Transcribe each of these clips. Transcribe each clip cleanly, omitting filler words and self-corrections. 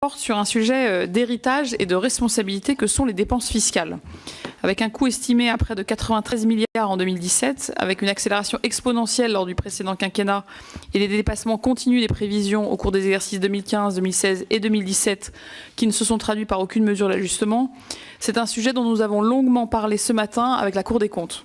porte sur un sujet d'héritage et de responsabilité que sont les dépenses fiscales. Avec un coût estimé à près de 93 milliards en 2017, avec une accélération exponentielle lors du précédent quinquennat et les dépassements continus des prévisions au cours des exercices 2015, 2016 et 2017 qui ne se sont traduits par aucune mesure d'ajustement, c'est un sujet dont nous avons longuement parlé ce matin avec la Cour des comptes.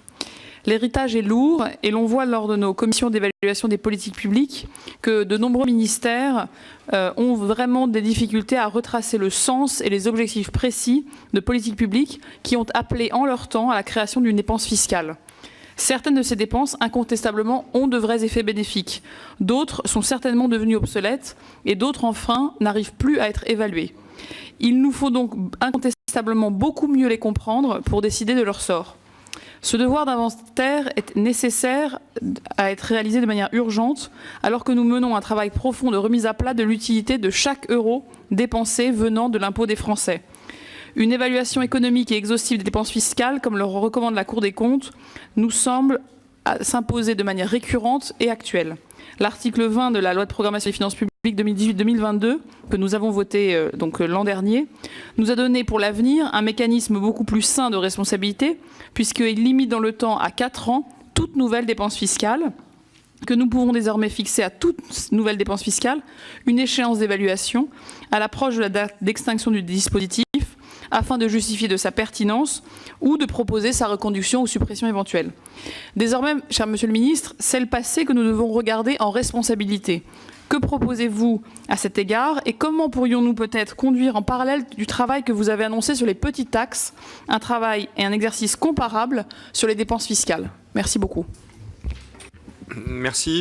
L'héritage est lourd et l'on voit lors de nos commissions d'évaluation des politiques publiques que de nombreux ministères ont vraiment des difficultés à retracer le sens et les objectifs précis de politiques publiques qui ont appelé en leur temps à la création d'une dépense fiscale. Certaines de ces dépenses, incontestablement, ont de vrais effets bénéfiques. D'autres sont certainement devenues obsolètes et d'autres, enfin, n'arrivent plus à être évaluées. Il nous faut donc incontestablement beaucoup mieux les comprendre pour décider de leur sort. Ce devoir d'inventaire est nécessaire à être réalisé de manière urgente, alors que nous menons un travail profond de remise à plat de l'utilité de chaque euro dépensé venant de l'impôt des Français. Une évaluation économique et exhaustive des dépenses fiscales, comme le recommande la Cour des comptes, nous semble s'imposer de manière récurrente et actuelle. L'article 20 de la loi de programmation des finances publiques 2018-2022, que nous avons voté l'an dernier, nous a donné pour l'avenir un mécanisme beaucoup plus sain de responsabilité, puisqu'il limite dans le temps à 4 ans toute nouvelle dépense fiscale, que nous pouvons désormais fixer à toute nouvelle dépense fiscale une échéance d'évaluation à l'approche de la date d'extinction du dispositif, afin de justifier de sa pertinence ou de proposer sa reconduction ou suppression éventuelle. Désormais, cher Monsieur le Ministre, c'est le passé que nous devons regarder en responsabilité. Que proposez-vous à cet égard et comment pourrions-nous peut-être conduire en parallèle du travail que vous avez annoncé sur les petites taxes, un travail et un exercice comparable sur les dépenses fiscales? Merci beaucoup. Merci.